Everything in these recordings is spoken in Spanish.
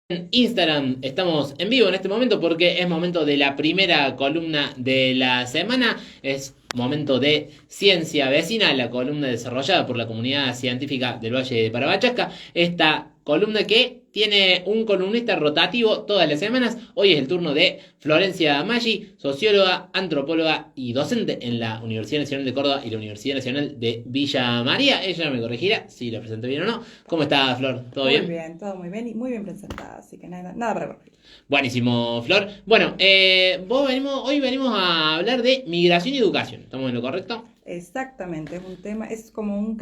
En Instagram estamos en vivo en este momento porque es momento de la primera columna de la semana. Es momento de Ciencia Vecina, la columna desarrollada por la comunidad científica del Valle de Parabachasca. Esta columna que tiene un columnista rotativo todas las semanas. Hoy es el turno de Florencia Maggi, socióloga, antropóloga y docente en la Universidad Nacional de Córdoba y la Universidad Nacional de Villa María. Ella me corregirá si la presenté bien o no. ¿Cómo está, Flor? ¿Todo Muy bien? bien, todo muy bien y muy bien presentada, así que nada para corregir. Buenísimo, Flor. Bueno, hoy venimos a hablar de migración y educación. ¿Estamos en lo correcto? Exactamente, es un tema, es como un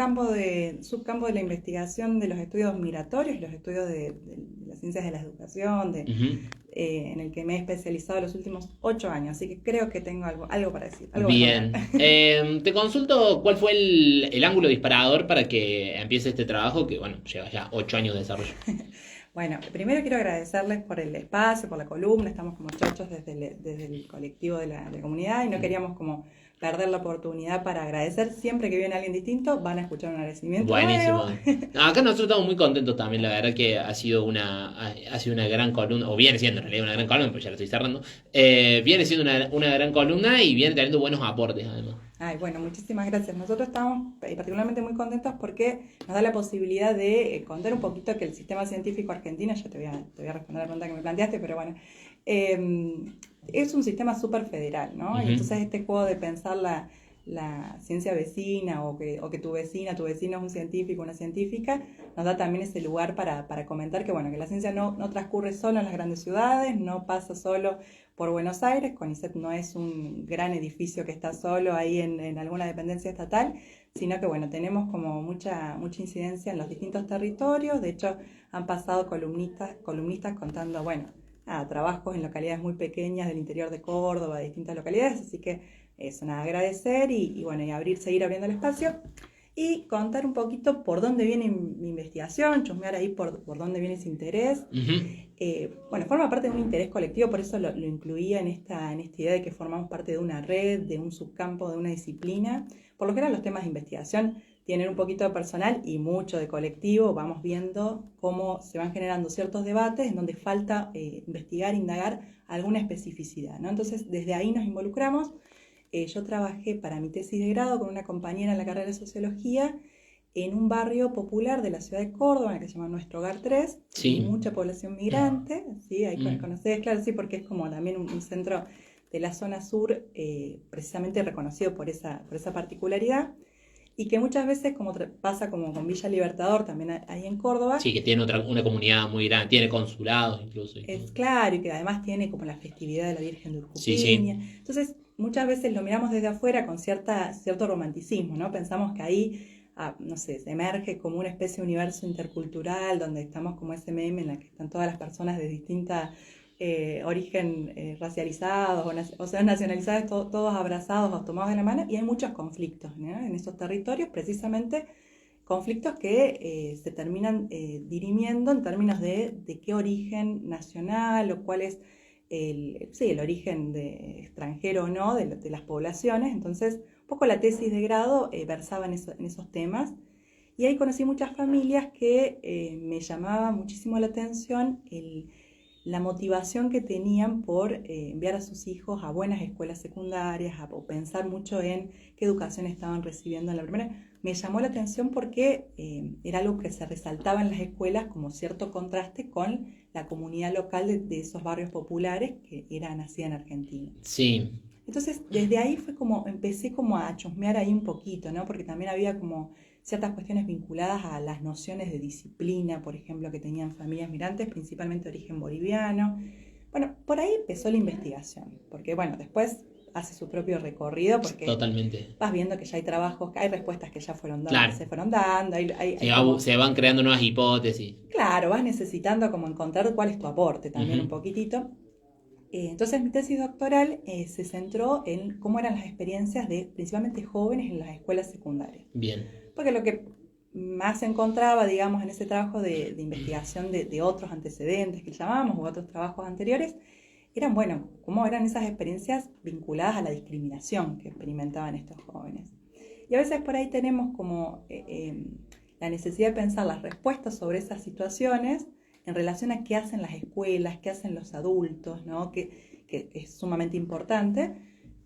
subcampo de la investigación de los estudios migratorios, los estudios de las ciencias de la educación, Ujú. en el que me he especializado los últimos 8 años, así que creo que tengo algo para decir, algo para contar. Bien. Te consulto cuál fue el ángulo disparador para que empiece este trabajo que, bueno, lleva ya 8 años de desarrollo. Bueno, primero quiero agradecerles por el espacio, por la columna, estamos como chochos desde el colectivo de la comunidad y no queríamos como perder la oportunidad para agradecer. Siempre que viene alguien distinto van a escuchar un agradecimiento nuevo. Buenísimo. Acá nosotros estamos muy contentos también, la verdad que ha sido una gran columna, o viene siendo en realidad una gran columna, pues ya lo estoy cerrando. Viene siendo una gran columna y viene teniendo buenos aportes además. Ay, bueno, muchísimas gracias. Nosotros estamos particularmente muy contentos porque nos da la posibilidad de contar un poquito que el sistema científico argentino, ya te voy a responder la pregunta que me planteaste, pero bueno, eh, es un sistema súper federal, ¿no? Y Ujú. entonces este juego de pensar la ciencia vecina o que tu vecina, tu vecino es un científico, una científica, nos da también ese lugar para comentar que, bueno, que la ciencia no transcurre solo en las grandes ciudades, no pasa solo por Buenos Aires. CONICET no es un gran edificio que está solo ahí en alguna dependencia estatal, sino que bueno, tenemos como mucha incidencia en los distintos territorios. De hecho, han pasado columnistas contando, bueno, trabajos en localidades muy pequeñas del interior de Córdoba, de distintas localidades, así que eso, nada, agradecer y bueno, seguir abriendo el espacio y contar un poquito por dónde viene mi investigación, chusmear ahí por dónde viene ese interés. Ujú. Bueno, forma parte de un interés colectivo, por eso lo incluía en esta idea de que formamos parte de una red, de un subcampo, de una disciplina. Por lo general los temas de investigación tienen un poquito de personal y mucho de colectivo. Vamos viendo cómo se van generando ciertos debates en donde falta investigar, indagar alguna especificidad, ¿no? Entonces, desde ahí nos involucramos. Yo trabajé para mi tesis de grado con una compañera en la carrera de Sociología en un barrio popular de la ciudad de Córdoba, que se llama Nuestro Hogar 3, de Sí. mucha población migrante, ¿sí? Ahí Mm. conocés, claro, sí, porque es como también un centro de la zona sur, precisamente reconocido por esa particularidad, y que muchas veces, como pasa como con Villa Libertador, también ahí en Córdoba, Sí, que tiene una comunidad muy grande, tiene consulados incluso y todo. es claro, y que además tiene como la festividad de la Virgen de Sí, Urjupiña. sí. Entonces, muchas veces lo miramos desde afuera con cierto romanticismo, ¿no? Pensamos que ahí, no sé, se emerge como una especie de universo intercultural, donde estamos como ese meme en la que están todas las personas de distinta origen, racializados o sean nacionalizados, todos abrazados o tomados de la mano, y hay muchos conflictos, ¿no? En esos territorios, precisamente conflictos que se terminan dirimiendo en términos de qué origen nacional o cuál es el origen extranjero o no de las poblaciones. Entonces, un poco la tesis de grado versaba en esos temas. Y ahí conocí muchas familias que me llamaba muchísimo la atención la motivación que tenían por enviar a sus hijos a buenas escuelas secundarias, o pensar mucho en qué educación estaban recibiendo en la primera. Me llamó la atención porque era algo que se resaltaba en las escuelas como cierto contraste con la comunidad local de esos barrios populares que eran así en Argentina. Sí. Entonces, desde ahí empecé como a chusmear ahí un poquito, ¿no? Porque también había como ciertas cuestiones vinculadas a las nociones de disciplina, por ejemplo, que tenían familias migrantes, principalmente de origen boliviano. Bueno, por ahí empezó la investigación, porque bueno, después hace su propio recorrido, porque Totalmente. vas viendo que ya hay trabajos, que hay respuestas que ya Claro. se fueron dando, Se, hay va- como, se van creando nuevas hipótesis. claro, vas necesitando como encontrar cuál es tu aporte también Ujú. un poquitito. Entonces mi tesis doctoral se centró en cómo eran las experiencias de principalmente jóvenes en las escuelas secundarias. Bien. Porque lo que más se encontraba, digamos, en ese trabajo de investigación de otros antecedentes que llamamos, u otros trabajos anteriores, eran, bueno, cómo eran esas experiencias vinculadas a la discriminación que experimentaban estos jóvenes. Y a veces por ahí tenemos como la necesidad de pensar las respuestas sobre esas situaciones en relación a qué hacen las escuelas, qué hacen los adultos, ¿no? Que es sumamente importante,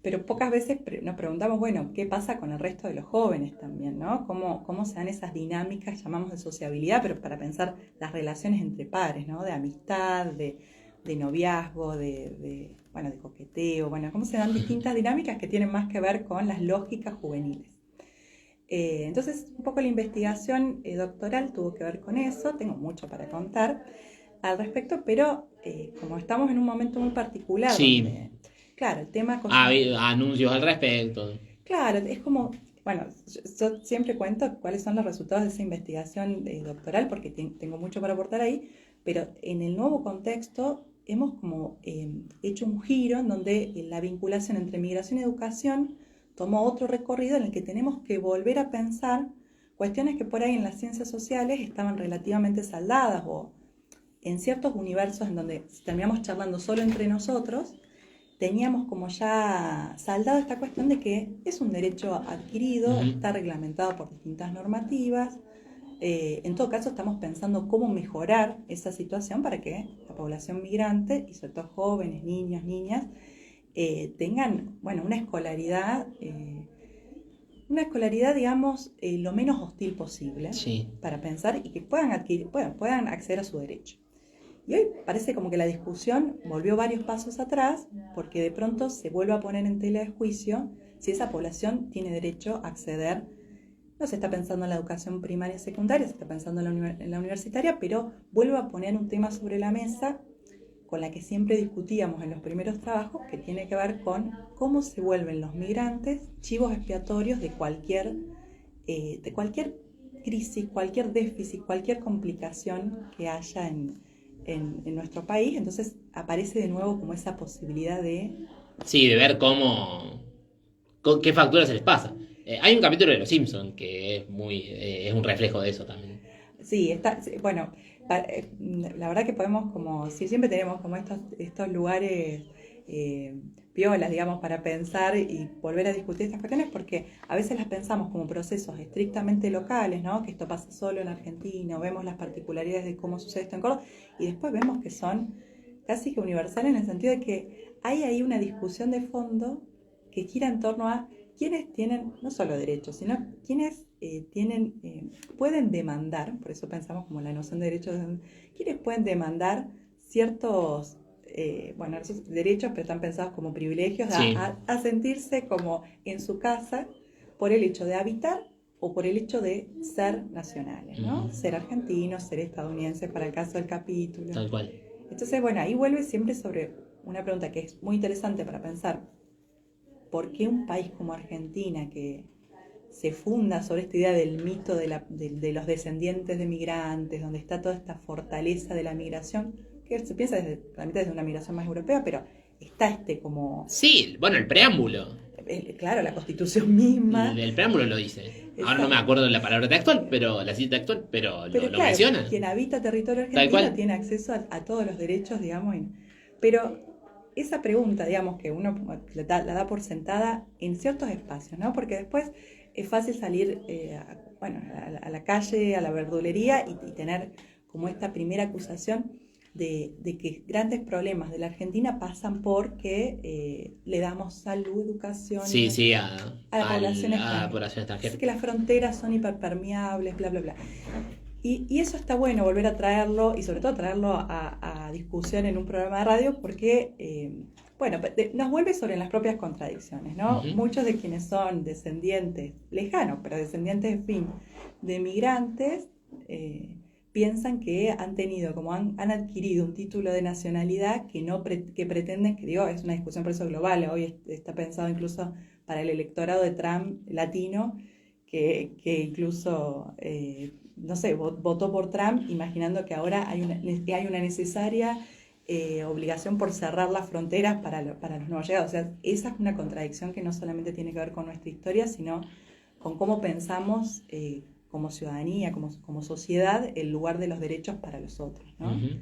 pero pocas veces nos preguntamos, bueno, ¿qué pasa con el resto de los jóvenes también, ¿no? ¿Cómo se dan esas dinámicas, llamamos de sociabilidad, pero para pensar las relaciones entre pares, ¿no? De amistad, de noviazgo, de coqueteo, cómo se dan distintas dinámicas que tienen más que ver con las lógicas juveniles. Entonces, un poco la investigación doctoral tuvo que ver con eso, tengo mucho para contar al respecto, pero como estamos en un momento muy particular, sí. donde, claro, el tema... Ha habido anuncios al respecto. Claro, es como, yo siempre cuento cuáles son los resultados de esa investigación doctoral, porque tengo mucho para aportar ahí, pero en el nuevo contexto hemos como hecho un giro en donde la vinculación entre migración y educación tomó otro recorrido en el que tenemos que volver a pensar cuestiones que por ahí en las ciencias sociales estaban relativamente saldadas, o en ciertos universos en donde terminamos charlando solo entre nosotros, teníamos como ya saldado esta cuestión de que es un derecho adquirido, está reglamentado por distintas normativas. En todo caso, estamos pensando cómo mejorar esa situación para que la población migrante, y sobre todo jóvenes, niños, niñas, tengan una escolaridad, digamos, lo menos hostil posible, sí, para pensar y que puedan acceder a su derecho. Y hoy parece como que la discusión volvió varios pasos atrás, porque de pronto se vuelve a poner en tela de juicio si esa población tiene derecho a acceder. No se está pensando en la educación primaria y secundaria, se está pensando en la universitaria, pero vuelve a poner un tema sobre la mesa con la que siempre discutíamos en los primeros trabajos, que tiene que ver con cómo se vuelven los migrantes chivos expiatorios de cualquier crisis, cualquier déficit, cualquier complicación que haya en nuestro país. Entonces aparece de nuevo como esa posibilidad de... Sí, de ver qué facturas se les pasa. Hay un capítulo de Los Simpsons que es un reflejo de eso también. Sí, la verdad que podemos como, si siempre tenemos como estos lugares piolas, digamos, para pensar y volver a discutir estas cuestiones, porque a veces las pensamos como procesos estrictamente locales, ¿no? Que esto pasa solo en Argentina, o vemos las particularidades de cómo sucede esto en Córdoba, y después vemos que son casi que universales en el sentido de que hay ahí una discusión de fondo que gira en torno a quienes tienen no solo derechos, sino quienes pueden demandar, por eso pensamos como la noción de derechos, quienes pueden demandar ciertos esos derechos, pero están pensados como privilegios, sí, a sentirse como en su casa por el hecho de habitar o por el hecho de ser nacionales, ¿no? Ser argentinos, ser estadounidenses para el caso del capítulo. Tal cual. Entonces, ahí vuelve siempre sobre una pregunta que es muy interesante para pensar. ¿Por qué un país como Argentina, que se funda sobre esta idea del mito de los descendientes de migrantes, donde está toda esta fortaleza de la migración, que se piensa desde una migración más europea, pero está como... Sí, el preámbulo. Claro, la Constitución misma. El preámbulo lo dice. Exacto. Ahora no me acuerdo de la palabra textual, la cita textual, pero lo claro, menciona. Quien habita territorio argentino tiene acceso a todos los derechos, digamos. Pero esa pregunta, digamos, que uno la da por sentada en ciertos espacios, ¿no? Porque después es fácil salir a la calle, a la verdulería y tener como esta primera acusación de que grandes problemas de la Argentina pasan porque le damos salud, educación a la población extranjera. Así que las fronteras son hiperpermeables, bla, bla, bla. Y eso está bueno volver a traerlo, y sobre todo traerlo a discusión en un programa de radio, porque nos vuelve sobre las propias contradicciones, ¿no? Uh-huh. Muchos de quienes son descendientes, lejanos, pero descendientes, en fin, de migrantes, piensan que han tenido, como han adquirido un título de nacionalidad que pretenden, que digo, es una discusión por eso global, hoy está pensado incluso para el electorado de Trump latino, que incluso, votó por Trump imaginando que ahora hay una necesaria obligación por cerrar las fronteras para los nuevos llegados. O sea, esa es una contradicción que no solamente tiene que ver con nuestra historia, sino con cómo pensamos como ciudadanía, como sociedad, el lugar de los derechos para los otros, ¿no? Uh-huh.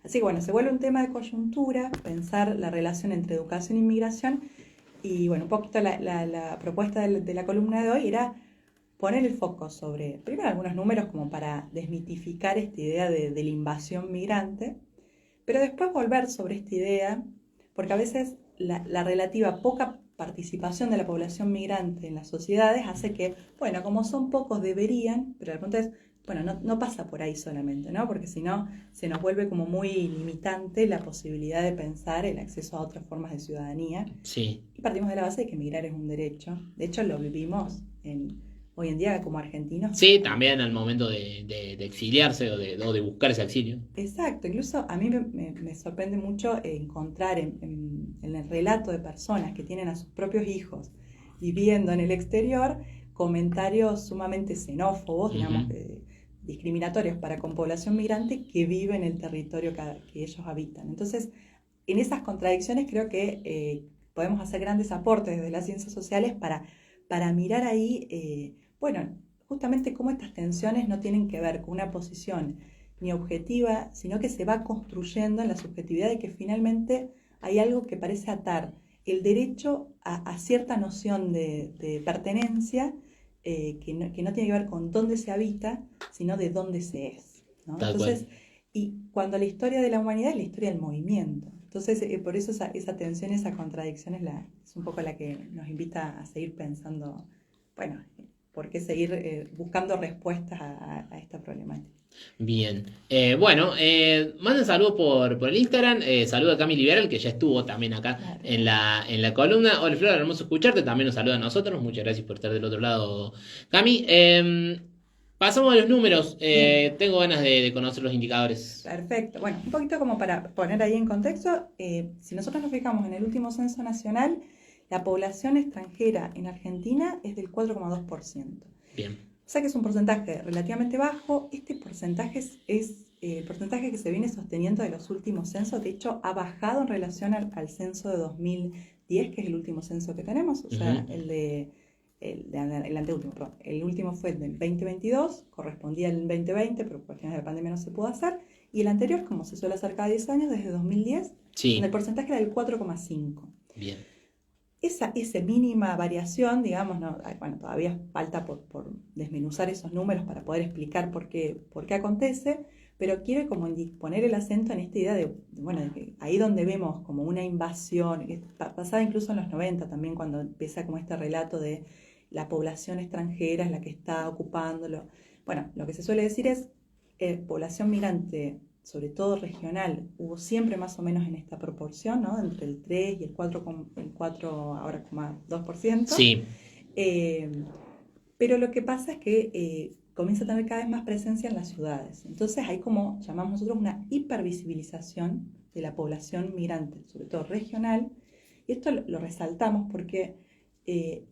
Así que se vuelve un tema de coyuntura, pensar la relación entre educación e inmigración, y un poquito la propuesta de la columna de hoy era poner el foco sobre, primero algunos números como para desmitificar esta idea de la invasión migrante, pero después volver sobre esta idea, porque a veces la relativa poca participación de la población migrante en las sociedades hace que, bueno, como son pocos deberían, pero el punto es, bueno, no pasa por ahí solamente, ¿no? Porque si no, se nos vuelve como muy limitante la posibilidad de pensar el acceso a otras formas de ciudadanía. Sí. Y partimos de la base de que migrar es un derecho. De hecho, lo vivimos hoy en día como argentinos. Sí, también al momento de exiliarse o de buscar ese exilio. Exacto, incluso a mí me sorprende mucho encontrar en el relato de personas que tienen a sus propios hijos viviendo en el exterior comentarios sumamente xenófobos, digamos, discriminatorios para con población migrante que vive en el territorio que ellos habitan. Entonces, en esas contradicciones creo que podemos hacer grandes aportes desde las ciencias sociales para mirar ahí, bueno, justamente cómo estas tensiones no tienen que ver con una posición ni objetiva, sino que se va construyendo en la subjetividad de que finalmente hay algo que parece atar el derecho a cierta noción de pertenencia que no tiene que ver con dónde se habita, sino de dónde se es, ¿no? Tal Entonces, cual. y cuando la historia de la humanidad es la historia del movimiento. Entonces, por eso esa tensión, esa contradicción es un poco la que nos invita a seguir pensando, bueno, por qué seguir buscando respuestas a esta problemática. Bien. Bueno, manda saludos por el Instagram. Saluda a Cami Liberal, que ya estuvo también acá Claro. en la columna. Hola, Flor, hermoso escucharte. También nos saluda a nosotros. Muchas gracias por estar del otro lado, Cami. Pasamos a los números. Bien. Tengo ganas de conocer los indicadores. Perfecto. Bueno, un poquito como para poner ahí en contexto, si nosotros nos fijamos en el último censo nacional, la población extranjera en Argentina es del 4,2%. Bien. O sea que es un porcentaje relativamente bajo. Este porcentaje es el porcentaje que se viene sosteniendo de los últimos censos. De hecho, ha bajado en relación al censo de 2010, que es el último censo que tenemos. O sea, el anteúltimo, perdón. El último fue del 2022, correspondía al 2020, pero por cuestiones de la pandemia no se pudo hacer. Y el anterior, como se suele hacer cada 10 años, desde 2010, Sí. donde el porcentaje era del 4,5%. Bien. Esa mínima variación, digamos, no, bueno, todavía falta por desmenuzar esos números para poder explicar por qué acontece, pero quiero como poner el acento en esta idea bueno, de que ahí donde vemos como una invasión, pasada incluso en los 90 también, cuando empieza como este relato de la población extranjera es la que está ocupándolo. Bueno, lo que se suele decir es población migrante, sobre todo regional, hubo siempre más o menos en esta proporción, ¿no? Entre el 3 y el 4 ahora 2%. Sí. Pero lo que pasa es que comienza a tener cada vez más presencia en las ciudades. Entonces hay como, llamamos nosotros, una hipervisibilización de la población migrante, sobre todo regional. Y esto lo resaltamos porque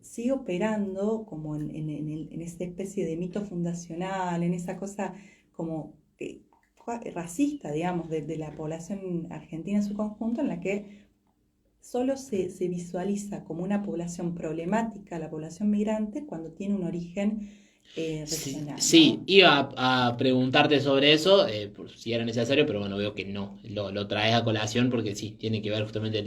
sigue operando como en esta especie de mito fundacional, en esa cosa como racista, digamos, de la población argentina en su conjunto, en la que solo se visualiza como una población problemática, la población migrante, cuando tiene un origen regional. Sí, ¿no? iba a preguntarte sobre eso, por si era necesario, pero bueno, veo que no. Lo traes a colación porque sí, tiene que ver justamente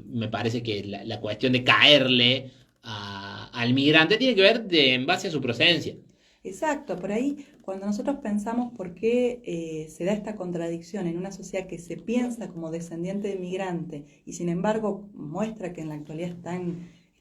me parece que la cuestión de caerle al migrante tiene que ver en base a su procedencia. Exacto, por ahí cuando nosotros pensamos por qué se da esta contradicción en una sociedad que se piensa como descendiente de migrante y sin embargo muestra que en la actualidad es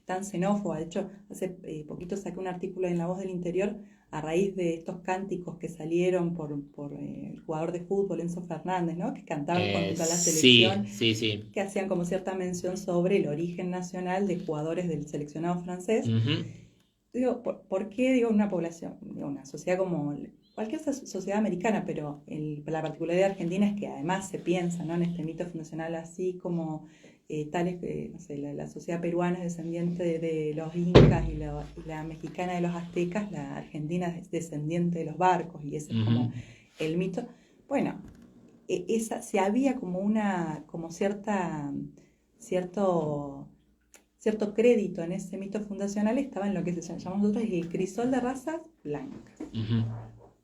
tan xenófoba. De hecho, hace poquito saqué un artículo en La Voz del Interior a raíz de estos cánticos que salieron por el jugador de fútbol Enzo Fernández, ¿no? Que cantaban contra la selección, sí. que hacían como cierta mención sobre el origen nacional de jugadores del seleccionado francés. Digo, ¿por qué digo una población, digo, una sociedad como cualquier sociedad americana, pero la particularidad de Argentina es que además se piensa, ¿no?, en este mito fundacional así como tales, no sé, la sociedad peruana es descendiente de los incas y la mexicana de los aztecas, la argentina es descendiente de los barcos y ese es como el mito. Bueno, si había como cierto crédito en ese mito fundacional, estaba en lo que llamamos nosotros el crisol de razas blancas.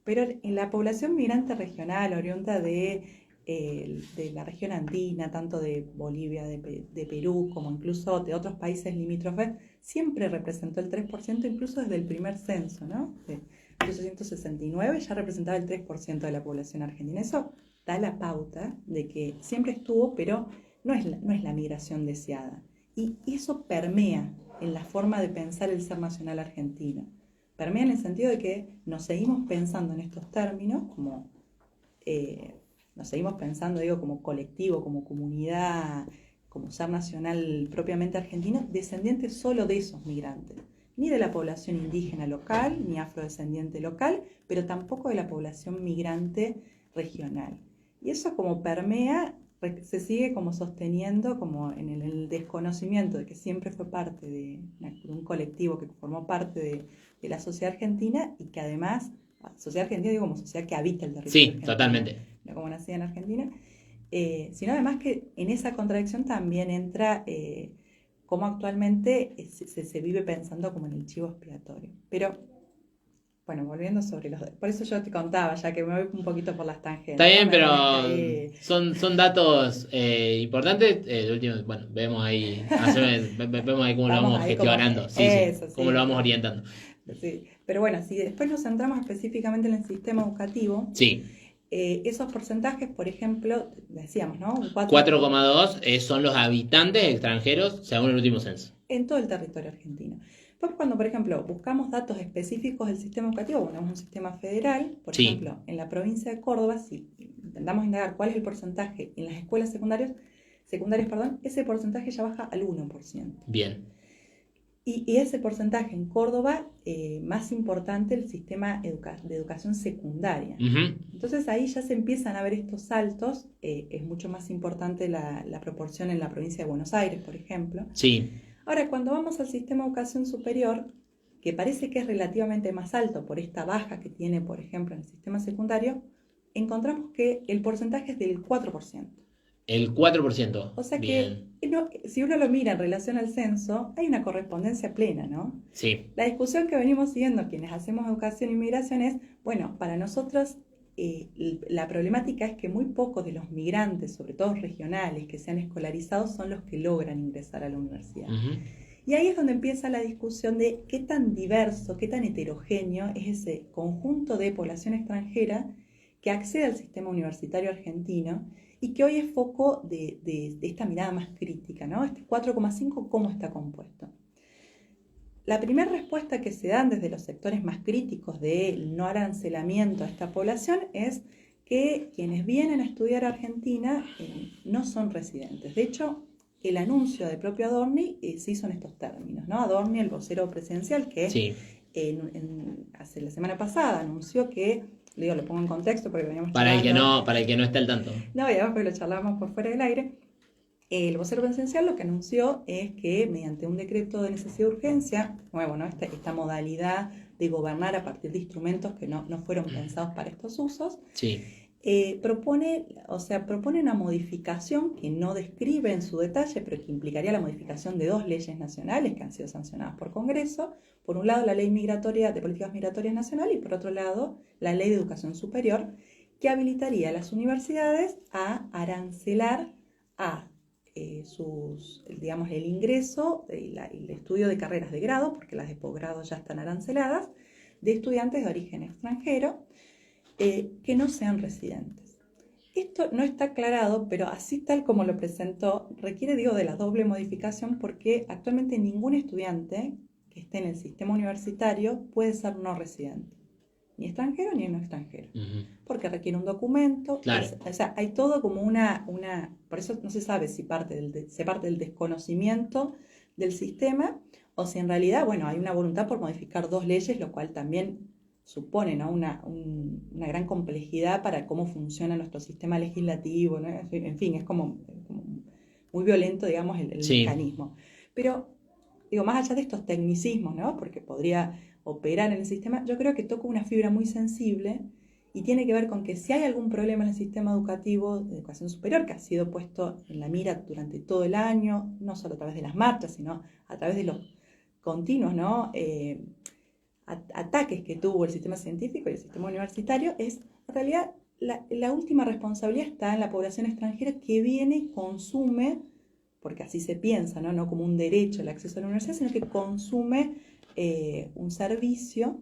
Pero en la población migrante regional, oriunda de de la región andina, tanto de Bolivia, de Perú, como incluso de otros países limítrofes, siempre representó el 3%, incluso desde el primer censo, ¿no? De 1869 ya representaba el 3% de la población argentina. Eso da la pauta de que siempre estuvo, pero no es la migración deseada. Y eso permea en la forma de pensar el ser nacional argentino. Permea en el sentido de que nos seguimos pensando en estos términos como... nos seguimos pensando, digo, como colectivo, como comunidad, como ser nacional propiamente argentino, descendientes solo de esos migrantes, ni de la población indígena local, ni afrodescendiente local, pero tampoco de la población migrante regional. Y eso como permea, se sigue como sosteniendo como en el desconocimiento de que siempre fue parte de un colectivo que formó parte de la sociedad argentina y que además, sociedad argentina digo como sociedad que habita el territorio argentino. Sí, totalmente. No como nacida en Argentina, sino además que en esa contradicción también entra cómo actualmente se vive pensando como en el chivo expiatorio. Pero, bueno, volviendo sobre por eso yo te contaba, ya que me voy un poquito por las tangentes. Está bien, ¿no? pero son datos importantes. El último, bueno, vemos ahí cómo lo vamos gestionando, sí, cómo lo vamos orientando. Sí. Pero bueno, si después nos centramos específicamente en el sistema educativo, sí. Esos porcentajes, por ejemplo, decíamos, ¿no? 4,2 son los habitantes extranjeros según el último censo. En todo el territorio argentino. Después, cuando, por ejemplo, buscamos datos específicos del sistema educativo, bueno, es un sistema federal, por ejemplo, en la provincia de Córdoba, si intentamos indagar cuál es el porcentaje en las escuelas secundarias, ese porcentaje ya baja al 1%. Bien. Y ese porcentaje en Córdoba, más importante el sistema de educación secundaria. Uh-huh. Entonces ahí ya se empiezan a ver estos saltos, es mucho más importante la proporción en la provincia de Buenos Aires, por ejemplo. Sí. Ahora, cuando vamos al sistema de educación superior, que parece que es relativamente más alto por esta baja que tiene, por ejemplo, en el sistema secundario, encontramos que el porcentaje es del 4%. El 4%. O sea Bien. que si uno lo mira en relación al censo, hay una correspondencia plena, ¿no? Sí. La discusión que venimos siguiendo quienes hacemos educación y migración es, bueno, para nosotros la problemática es que muy pocos de los migrantes, sobre todo regionales, que se han escolarizado son los que logran ingresar a la universidad. Uh-huh. Y ahí es donde empieza la discusión de qué tan diverso, qué tan heterogéneo es ese conjunto de población extranjera que accede al sistema universitario argentino y que hoy es foco de esta mirada más crítica, ¿no? Este 4,5, ¿cómo está compuesto? La primera respuesta que se dan desde los sectores más críticos del no arancelamiento a esta población es que quienes vienen a estudiar a Argentina no son residentes. De hecho, el anuncio del propio Adorni se hizo en estos términos, ¿no? Adorni, el vocero presidencial, que sí. hace la semana pasada anunció que, lo pongo en contexto porque veníamos para el que no esté al tanto. No, y además porque lo charlábamos por fuera del aire. El vocero presidencial lo que anunció es que mediante un decreto de necesidad de urgencia, nuevo, ¿no? Esta modalidad de gobernar a partir de instrumentos que no fueron pensados para estos usos, sí. propone una modificación que no describe en su detalle, pero que implicaría la modificación de 2 leyes nacionales que han sido sancionadas por Congreso. Por un lado, la Ley Migratoria de Políticas Migratorias Nacional y por otro lado, la Ley de Educación Superior, que habilitaría a las universidades a arancelar a el ingreso, el estudio de carreras de grado, porque las de posgrado ya están aranceladas, de estudiantes de origen extranjero que no sean residentes. Esto no está aclarado, pero así tal como lo presentó, requiere, de la doble modificación porque actualmente ningún estudiante que esté en el sistema universitario puede ser no residente. Ni extranjero ni no extranjero. Uh-huh. Porque requiere un documento. Claro. Hay todo como una... Por eso no se sabe si se parte del desconocimiento del sistema o si en realidad, hay una voluntad por modificar 2 leyes, lo cual también supone, ¿no? una gran complejidad para cómo funciona nuestro sistema legislativo, ¿no? En fin, es como muy violento, digamos, el mecanismo. Pero, más allá de estos tecnicismos, ¿no? Porque podría operar en el sistema, yo creo que toca una fibra muy sensible y tiene que ver con que si hay algún problema en el sistema educativo de educación superior que ha sido puesto en la mira durante todo el año, no solo a través de las marchas, sino a través de los continuos, ¿no? ataques que tuvo el sistema científico y el sistema universitario, es en realidad la última responsabilidad está en la población extranjera que viene y consume, porque así se piensa, ¿no? Como un derecho el acceso a la universidad, sino que consume un servicio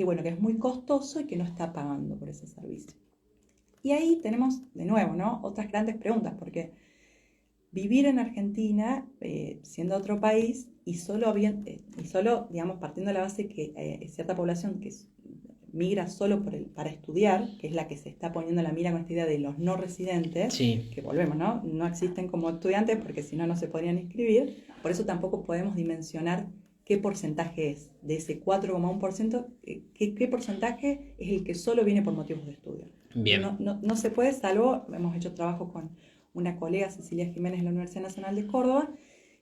bueno, que es muy costoso y que no está pagando por ese servicio. Y ahí tenemos, de nuevo, ¿no? Otras grandes preguntas, porque vivir en Argentina, siendo otro país, y solo, digamos, partiendo de la base que cierta población que migra solo para estudiar, que es la que se está poniendo la mira con esta idea de los no residentes, Sí. que volvemos, ¿no? No existen como estudiantes porque si no, no se podrían inscribir, por eso tampoco podemos dimensionar qué porcentaje es. De ese 4,1%, ¿qué porcentaje es el que solo viene por motivos de estudio? Bien. No se puede, salvo, hemos hecho trabajo con una colega, Cecilia Jiménez, de la Universidad Nacional de Córdoba,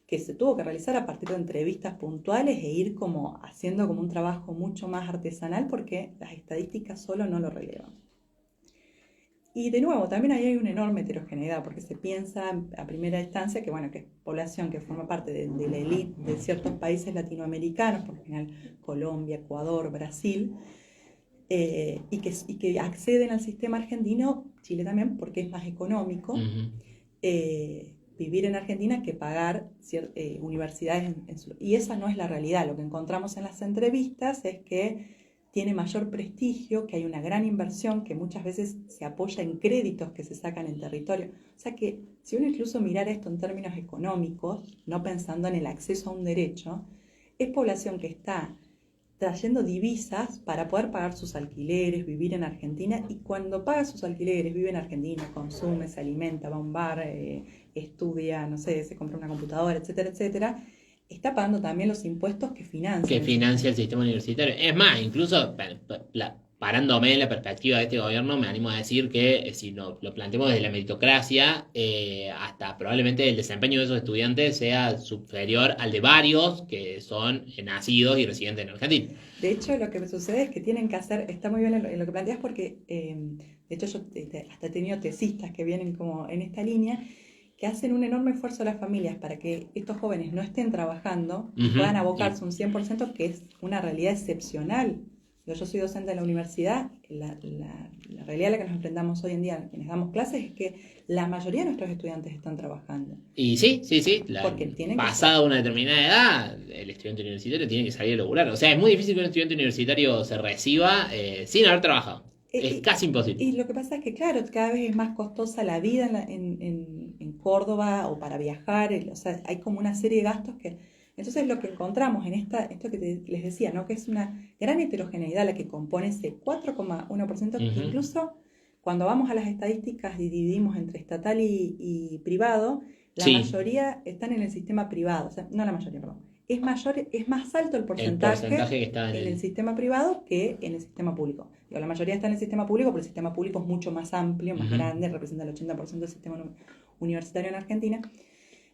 que se tuvo que realizar a partir de entrevistas puntuales e ir como haciendo como un trabajo mucho más artesanal porque las estadísticas solo no lo relevan. Y de nuevo, también ahí hay una enorme heterogeneidad porque se piensa a primera instancia que, bueno, que es población que forma parte de la élite de ciertos países latinoamericanos, por lo general Colombia, Ecuador, Brasil, y que acceden al sistema argentino, Chile también, porque es más económico. Vivir en Argentina que pagar universidades y esa no es la realidad. Lo que encontramos en las entrevistas es que tiene mayor prestigio, que hay una gran inversión, que muchas veces se apoya en créditos que se sacan en territorio. O sea que si uno incluso mirara esto en términos económicos, no pensando en el acceso a un derecho, es población que está trayendo divisas para poder pagar sus alquileres, vivir en Argentina, y cuando paga sus alquileres, vive en Argentina, consume, se alimenta, va a un bar, estudia, no sé, se compra una computadora, etcétera, etcétera, está pagando también los impuestos que financian. Que financia el sistema universitario. Es más, incluso parándome en la perspectiva de este gobierno, me animo a decir que si lo planteamos desde la meritocracia, hasta probablemente el desempeño de esos estudiantes sea superior al de varios que son nacidos y residentes en Argentina. De hecho, lo que sucede es que tienen que hacer, está muy bien en lo que planteas porque, de hecho, yo hasta he tenido tesistas que vienen como en esta línea, que hacen un enorme esfuerzo a las familias para que estos jóvenes no estén trabajando y puedan abocarse un 100%, que es una realidad excepcional. Yo soy docente de la universidad, la realidad a la que nos enfrentamos hoy en día, quienes damos clases, es que la mayoría de nuestros estudiantes están trabajando. Y sí, porque tienen pasada una determinada edad, el estudiante universitario tiene que salir a laburar. O sea, es muy difícil que un estudiante universitario se reciba sin haber trabajado. Es casi imposible. Y lo que pasa es que, claro, cada vez es más costosa la vida en Córdoba o para viajar. O sea, hay como una serie de gastos que... Entonces, lo que encontramos en esto que les decía, ¿no? Que es una gran heterogeneidad la que compone ese 4,1%, que incluso cuando vamos a las estadísticas y dividimos entre estatal y privado, la mayoría están en el sistema privado. O sea, no la mayoría, perdón. Es más alto el porcentaje que está en el sistema privado que en el sistema público. Digo, la mayoría está en el sistema público, pero el sistema público es mucho más amplio, más grande, representa el 80% del sistema universitario en Argentina.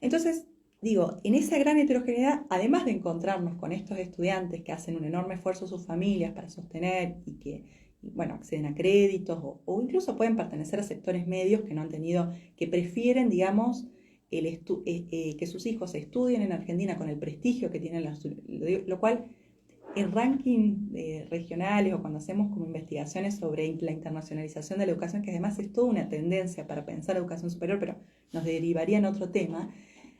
Entonces, digo, en esa gran heterogeneidad, además de encontrarnos con estos estudiantes que hacen un enorme esfuerzo sus familias para sostener y que, bueno, acceden a créditos o incluso pueden pertenecer a sectores medios que no han tenido, que prefieren, digamos, que sus hijos estudien en Argentina con el prestigio que tienen lo cual en ranking regionales o cuando hacemos como investigaciones sobre la internacionalización de la educación, que además es toda una tendencia para pensar educación superior, pero nos derivaría en otro tema,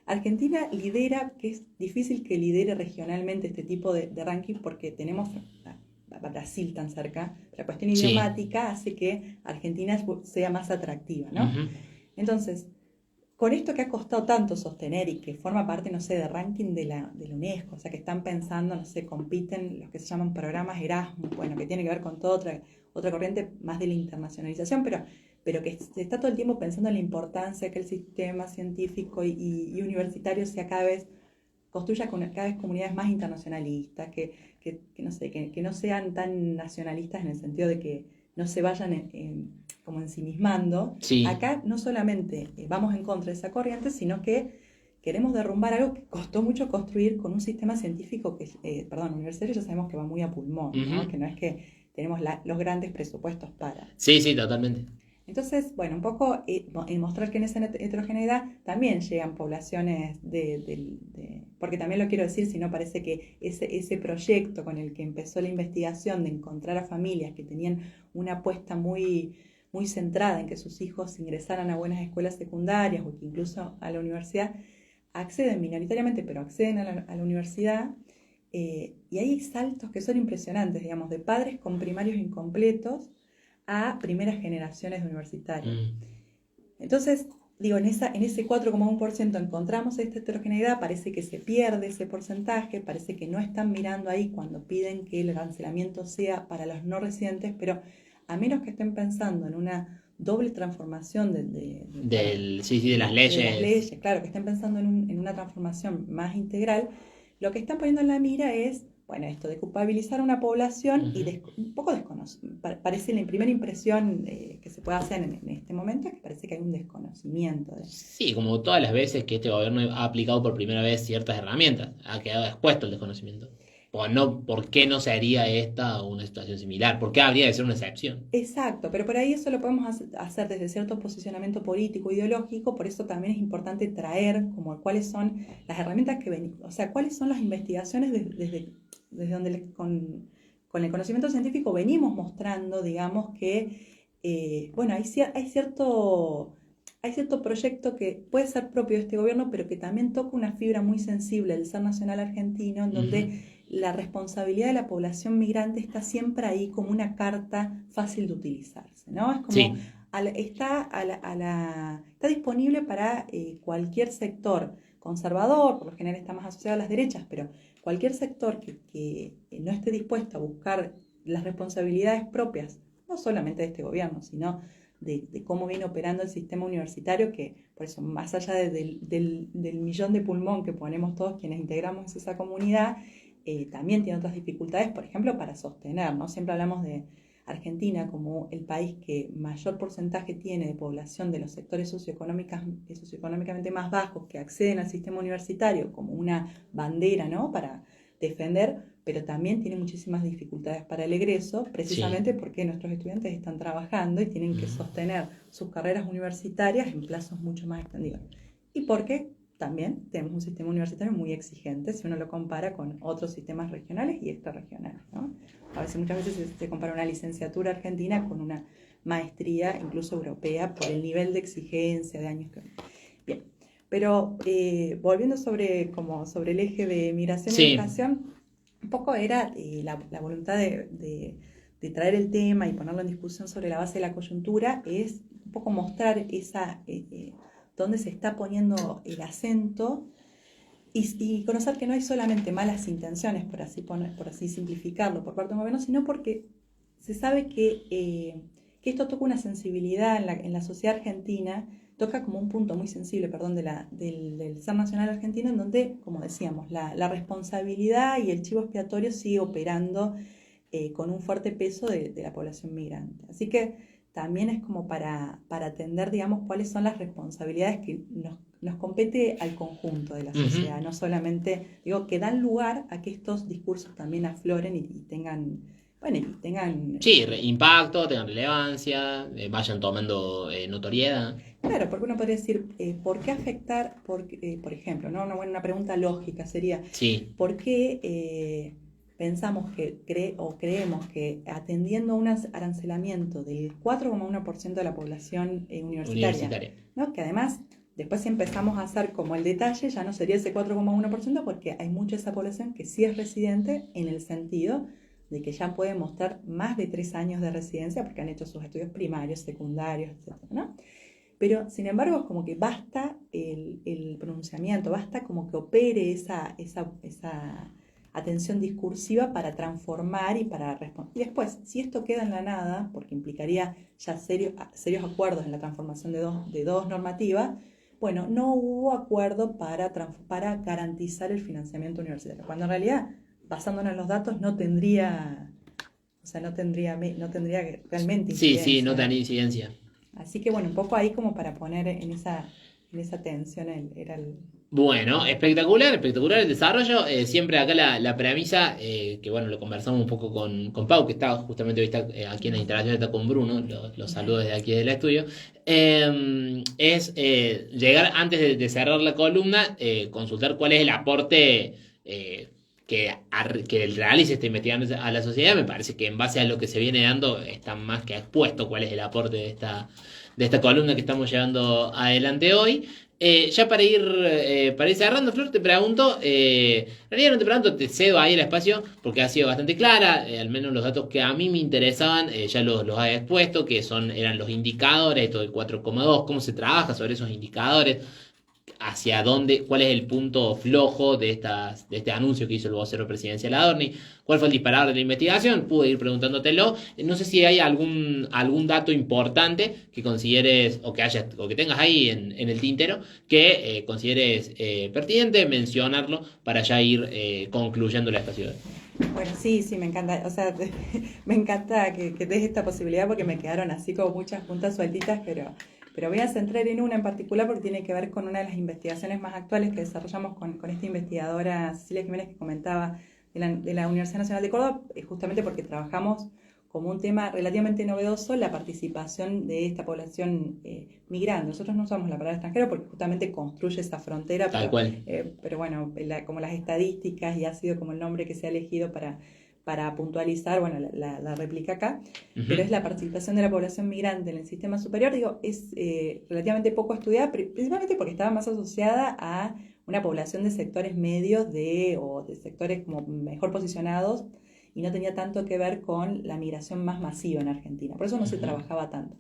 Argentina lidera, que es difícil que lidere regionalmente este tipo de ranking porque tenemos a Brasil tan cerca, la cuestión idiomática hace que Argentina sea más atractiva, ¿no? Entonces, con esto que ha costado tanto sostener y que forma parte, no sé, de ranking de la UNESCO, o sea, que están pensando, no sé, compiten los que se llaman programas Erasmus, bueno, que tiene que ver con toda otra corriente más de la internacionalización, pero que se está todo el tiempo pensando en la importancia de que el sistema científico y universitario sea construya cada vez comunidades más internacionalistas, que no sé, que no sean tan nacionalistas en el sentido de que no se vayan como ensimismando. Acá no solamente vamos en contra de esa corriente, sino que queremos derrumbar algo que costó mucho construir con un sistema científico universitario, ya sabemos que va muy a pulmón, ¿no? Que no es que tenemos los grandes presupuestos para... Sí, totalmente. Entonces, bueno, un poco mostrar que en esa heterogeneidad también llegan poblaciones de porque también lo quiero decir, si no parece que ese proyecto con el que empezó la investigación de encontrar a familias que tenían una apuesta muy, muy centrada en que sus hijos ingresaran a buenas escuelas secundarias o que incluso a la universidad, acceden minoritariamente, pero acceden a la universidad, y hay saltos que son impresionantes, digamos, de padres con primarios incompletos a primeras generaciones de universitarios. Entonces, digo, en ese 4,1% encontramos esta heterogeneidad, parece que se pierde ese porcentaje, parece que no están mirando ahí cuando piden que el arancelamiento sea para los no residentes, pero a menos que estén pensando en una doble transformación de las leyes. De las leyes, claro, que estén pensando en una transformación más integral, lo que están poniendo en la mira es, bueno, esto de culpabilizar a una población y un poco parece la primera impresión que se puede hacer en este momento, es que parece que hay un desconocimiento. Sí, como todas las veces que este gobierno ha aplicado por primera vez ciertas herramientas, ha quedado expuesto el desconocimiento. ¿Por qué no se haría esta una situación similar? ¿Por qué habría de ser una excepción? Exacto, pero por ahí eso lo podemos hacer desde cierto posicionamiento político, ideológico, por eso también es importante traer como cuáles son las herramientas que ven, o sea, cuáles son las investigaciones desde donde con el conocimiento científico venimos mostrando, digamos, que, bueno, hay cierto proyecto que puede ser propio de este gobierno, pero que también toca una fibra muy sensible del ser nacional argentino, en donde la responsabilidad de la población migrante está siempre ahí como una carta fácil de utilizarse, ¿no? Es como está disponible para cualquier sector conservador, por lo general está más asociado a las derechas, pero cualquier sector que no esté dispuesto a buscar las responsabilidades propias, no solamente de este gobierno, sino de cómo viene operando el sistema universitario, que por eso, más allá del millón de pulmón que ponemos todos quienes integramos esa comunidad, también tiene otras dificultades, por ejemplo, para sostener, ¿no? Siempre hablamos de Argentina como el país que mayor porcentaje tiene de población de los sectores socioeconómicamente más bajos que acceden al sistema universitario como una bandera, ¿no? Para defender, pero también tiene muchísimas dificultades para el egreso, precisamente porque nuestros estudiantes están trabajando y tienen que sostener sus carreras universitarias en plazos mucho más extendidos. Y porque también tenemos un sistema universitario muy exigente si uno lo compara con otros sistemas regionales y extrarregionales, ¿no? Muchas veces se compara una licenciatura argentina con una maestría incluso europea por el nivel de exigencia de años que... Bien, pero volviendo sobre el eje de migración y educación, un poco era la voluntad de traer el tema y ponerlo en discusión sobre la base de la coyuntura, es un poco mostrar esa... dónde se está poniendo el acento y conocer que no hay solamente malas intenciones, por así simplificarlo, por parte del gobierno, sino porque se sabe que esto toca una sensibilidad en la sociedad argentina, toca como un punto muy sensible, del ser nacional argentino, en donde, como decíamos, la responsabilidad y el chivo expiatorio sigue operando con un fuerte peso de la población migrante. Así que también es como para atender, digamos, cuáles son las responsabilidades que nos compete al conjunto de la sociedad, no solamente, que dan lugar a que estos discursos también afloren y tengan, impacto, tengan relevancia, vayan tomando notoriedad. Claro, porque uno podría decir, ¿por qué afectar? Por ejemplo, ¿no? Una pregunta lógica sería, ¿por qué pensamos creemos que atendiendo a un arancelamiento del 4,1% de la población universitaria, ¿no? Que además, después si empezamos a hacer como el detalle, ya no sería ese 4,1% porque hay mucha de esa población que sí es residente en el sentido de que ya puede mostrar más de 3 años de residencia porque han hecho sus estudios primarios, secundarios, etc., ¿no? Pero, sin embargo, es como que basta el pronunciamiento, basta como que opere esa atención discursiva para transformar y para responder. Y después, si esto queda en la nada, porque implicaría ya serios acuerdos en la transformación de dos normativas, bueno, no hubo acuerdo para garantizar el financiamiento universitario, cuando en realidad, basándonos en los datos, no tendría realmente incidencia. Sí, no tendría incidencia. Así que bueno, un poco ahí como para poner en esa tensión era Bueno, espectacular, espectacular el desarrollo. Siempre acá la premisa, que bueno, lo conversamos un poco con Pau, que está justamente hoy está, aquí en la instalación, está con Bruno, los saludos desde aquí del estudio. Es llegar antes de cerrar la columna, consultar cuál es el aporte que realice esta investigación a la sociedad. Me parece que en base a lo que se viene dando está más que expuesto cuál es el aporte de esta columna que estamos llevando adelante hoy. Ya para ir cerrando, Flor, te pregunto, en realidad no te pregunto, te cedo ahí el espacio porque ha sido bastante clara, al menos los datos que a mí me interesaban, ya los has expuesto, eran los indicadores, esto del 4,2, cómo se trabaja sobre esos indicadores, hacia dónde, cuál es el punto flojo de este anuncio que hizo el vocero presidencial Adorni, cuál fue el disparador de la investigación, pude ir preguntándotelo. No sé si hay algún dato importante que consideres o que tengas ahí en el tintero que consideres pertinente mencionarlo para ya ir concluyendo la estación. Bueno, sí, sí, me encanta, o sea, me encanta que des esta posibilidad porque me quedaron así como muchas puntas sueltitas, pero voy a centrar en una en particular porque tiene que ver con una de las investigaciones más actuales que desarrollamos con esta investigadora Cecilia Jiménez que comentaba de la Universidad Nacional de Córdoba, justamente porque trabajamos como un tema relativamente novedoso la participación de esta población migrante. Nosotros no usamos la palabra extranjero porque justamente construye esa frontera, Tal cual. pero bueno, como las estadísticas y ha sido como el nombre que se ha elegido para puntualizar, bueno, la réplica acá, pero es Ujú. la participación de la población migrante en el sistema superior, digo, es relativamente poco estudiada, principalmente porque estaba más asociada a una población de sectores medios o de sectores como mejor posicionados y no tenía tanto que ver con la migración más masiva en Argentina. Por eso no se Ujú. trabajaba tanto.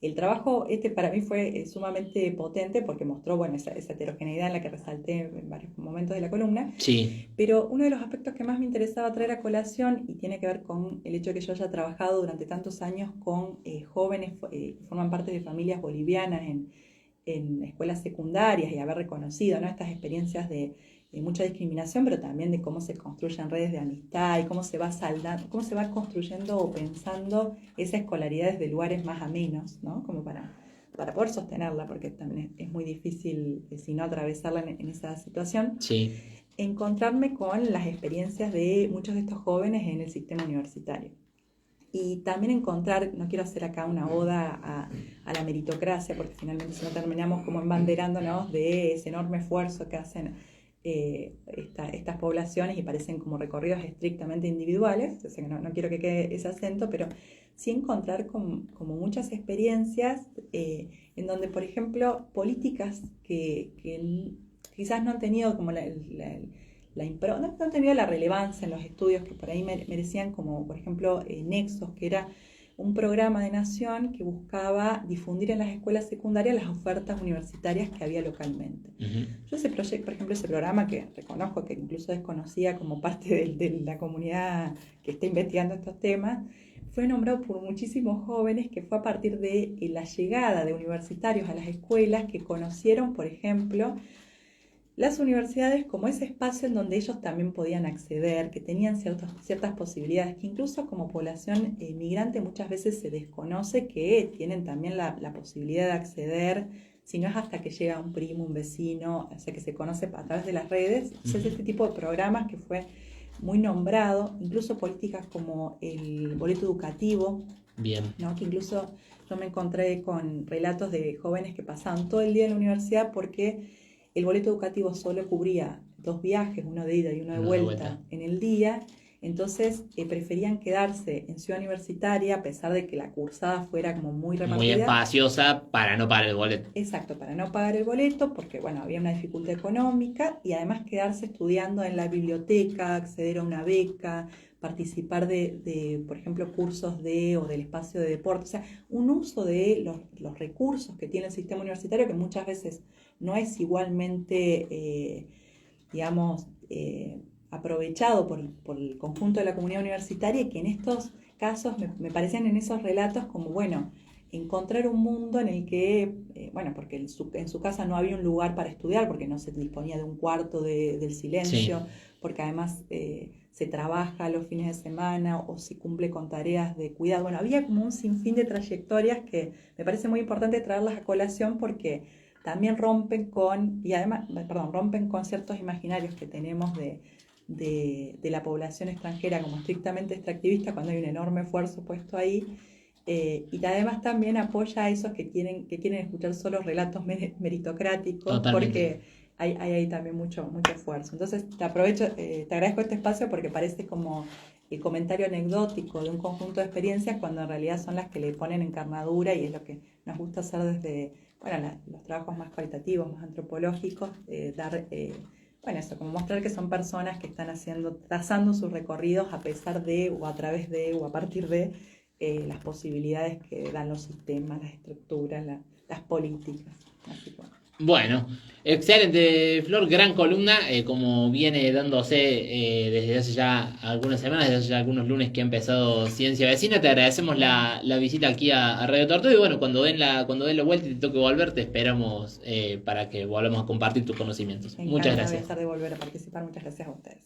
El trabajo para mí fue sumamente potente porque mostró bueno, esa heterogeneidad en la que resalté en varios momentos de la columna, Sí. pero uno de los aspectos que más me interesaba traer a colación y tiene que ver con el hecho de que yo haya trabajado durante tantos años con jóvenes que forman parte de familias bolivianas en escuelas secundarias y haber reconocido, ¿no?, estas experiencias de mucha discriminación, pero también de cómo se construyen redes de amistad y cómo se va saldando, cómo se va construyendo o pensando esa escolaridad desde lugares más amenos, ¿no? Como para poder sostenerla, porque también es muy difícil, si no, atravesarla en esa situación. Sí. Encontrarme con las experiencias de muchos de estos jóvenes en el sistema universitario. Y también encontrar, no quiero hacer acá una oda a la meritocracia, porque finalmente si no terminamos como embanderándonos de ese enorme esfuerzo que hacen estas poblaciones y parecen como recorridos estrictamente individuales, o sea que no quiero que quede ese acento, pero sí encontrar como muchas experiencias en donde, por ejemplo, políticas que quizás no han tenido como no han tenido la relevancia en los estudios que por ahí merecían, como por ejemplo Nexos, que era un programa de nación que buscaba difundir en las escuelas secundarias las ofertas universitarias que había localmente. Ujú. Yo ese proyecto, por ejemplo, ese programa que reconozco que incluso desconocía como parte de la comunidad que está investigando estos temas, fue nombrado por muchísimos jóvenes que fue a partir de la llegada de universitarios a las escuelas que conocieron, por ejemplo, las universidades como ese espacio en donde ellos también podían acceder, que tenían ciertas posibilidades, que incluso como población migrante muchas veces se desconoce que tienen también la posibilidad de acceder, si no es hasta que llega un primo, un vecino, o sea que se conoce a través de las redes. Entonces este tipo de programas que fue muy nombrado, incluso políticas como el boleto educativo, Bien. ¿no?, que incluso yo me encontré con relatos de jóvenes que pasaban todo el día en la universidad porque el boleto educativo solo cubría 2 viajes, uno de ida y uno de Uno de vuelta. vuelta en el día, entonces preferían quedarse en Ciudad Universitaria a pesar de que la cursada fuera como muy Muy repartida. espaciosa para no pagar el boleto. Exacto, para no pagar el boleto, porque bueno, había una dificultad económica y además quedarse estudiando en la biblioteca, acceder a una beca, participar por ejemplo, cursos o del espacio de deporte, o sea, un uso de los recursos que tiene el sistema universitario que muchas veces no es igualmente, digamos, aprovechado por el conjunto de la comunidad universitaria y que en estos casos me parecían en esos relatos como, bueno, encontrar un mundo en el que, bueno, porque en su casa no había un lugar para estudiar, porque no se disponía de un cuarto del silencio, Sí. porque además se trabaja los fines de semana o se cumple con tareas de cuidado. Bueno, había como un sinfín de trayectorias que me parece muy importante traerlas a colación porque también rompen con, y además, perdón, rompen con ciertos imaginarios que tenemos de la población extranjera como estrictamente extractivista, cuando hay un enorme esfuerzo puesto ahí, y además también apoya a esos que quieren escuchar solo relatos meritocráticos. Totalmente. Porque hay ahí también mucho esfuerzo. Entonces te agradezco este espacio porque parece como el comentario anecdótico de un conjunto de experiencias, cuando en realidad son las que le ponen encarnadura, y es lo que nos gusta hacer desde los trabajos más cualitativos, más antropológicos, dar, eso, como mostrar que son personas que están trazando sus recorridos a pesar de, o a través de, o a partir de las posibilidades que dan los sistemas, las estructuras, las políticas. Así que, Bueno, excelente, Flor, gran columna, como viene dándose desde hace ya algunas semanas, desde hace ya algunos lunes que ha empezado Ciencia Vecina. Te agradecemos la visita aquí a Radio Tortuga, y bueno, cuando den la vuelta y te toque volver, te esperamos para que volvamos a compartir tus conocimientos. Muchas encantada gracias. de estar de volver a participar. Muchas gracias a ustedes.